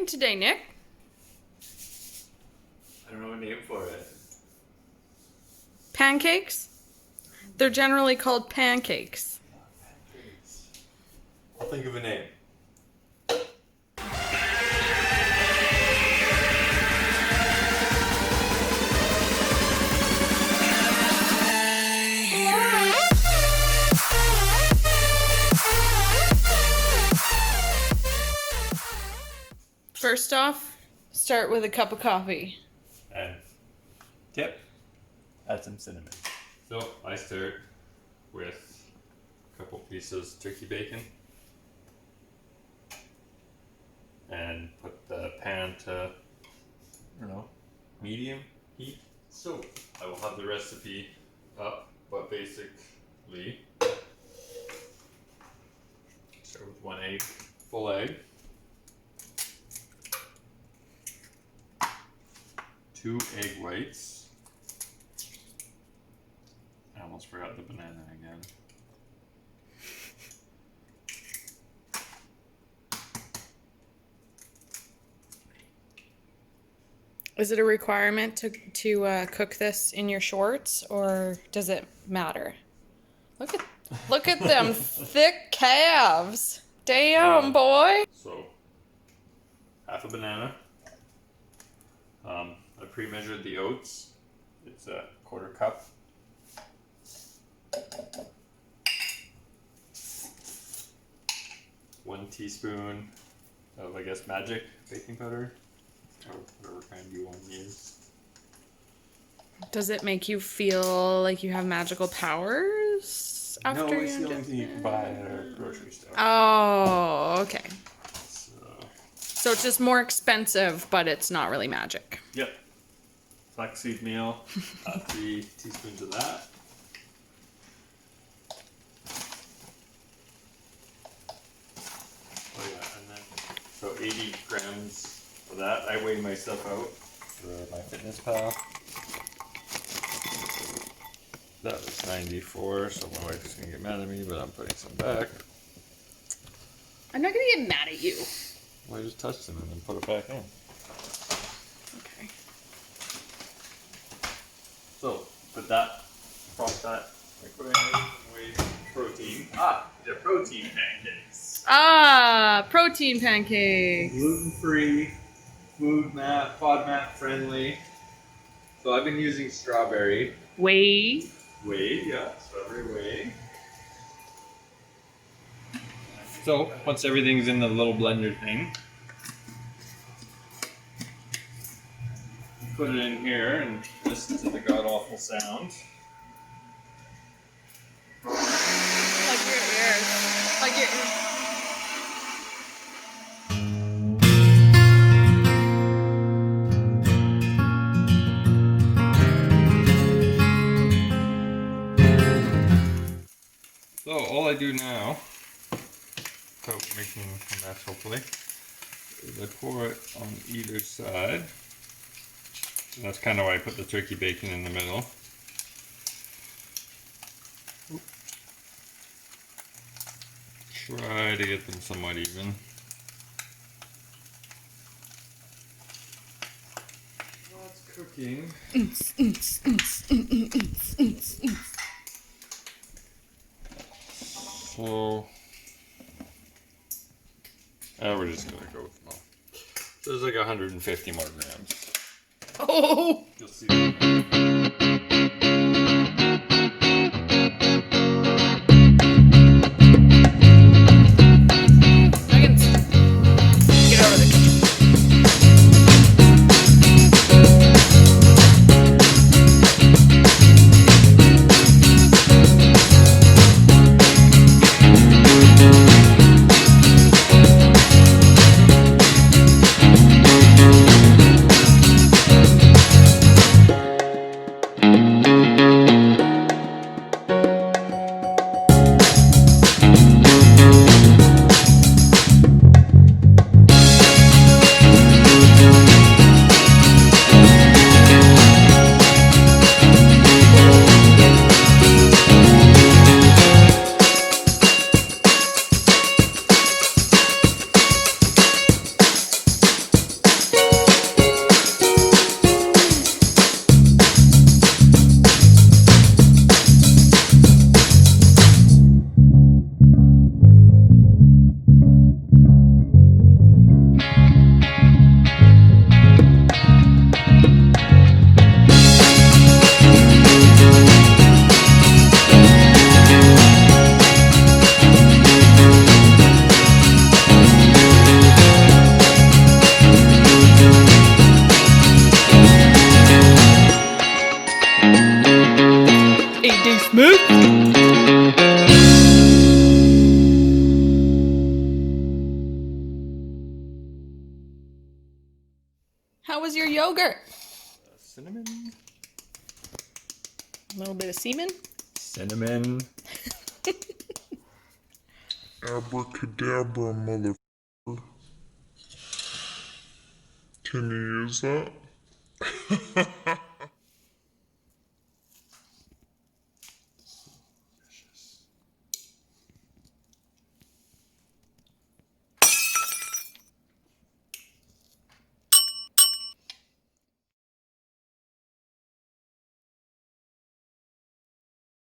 making today, Nick? I don't know a name for it. Pancakes? They're generally called pancakes. I'll think of a name. First off, start with a cup of coffee. And tip, add some cinnamon. So I start with a couple pieces of turkey bacon and put the pan to, medium heat. So I will have the recipe up, but basically start with 1 egg, full egg. 2 egg whites. I almost forgot the banana again. Is it a requirement to cook this in your shorts, or does it matter? Look at them thick calves. Damn, boy. So, half a banana. I pre-measured the oats. It's a 1/4 cup. One teaspoon of, magic baking powder, or whatever kind you want to use. Does it make you feel like you have magical powers after No, it's the only thing you can buy at our grocery store. Oh, okay. So it's just more expensive, but it's not really magic. Yep. Flaxseed meal, 3 teaspoons of that. Oh yeah, and then, so 80 grams of that. I weigh myself out for my fitness pal. That was 94, so my wife's gonna get mad at me, but I'm putting some back. I'm not gonna get mad at you. Well, I just touched them and then put it back in. Okay. So, put that, prop that, microwave, whey protein. The protein pancakes. Protein pancakes. Gluten free, FODMAP friendly. So I've been using strawberry. Whey, Strawberry whey. So, once everything's in the little blender thing, put it in here and listen to the god-awful sound. Plug your ears. Plug your ears. So all I do now, without making a mess hopefully, is I pour it on either side. And that's kind of why I put the turkey bacon in the middle. Try to get them somewhat even. While it's cooking. So, we're just gonna go with more. There's like 150 more grams. Oh! You'll see. Nuggets. Get over the kitchen. How was your yogurt? Cinnamon. A little bit of semen? Cinnamon. Abracadabra, motherfucker. Can you use that?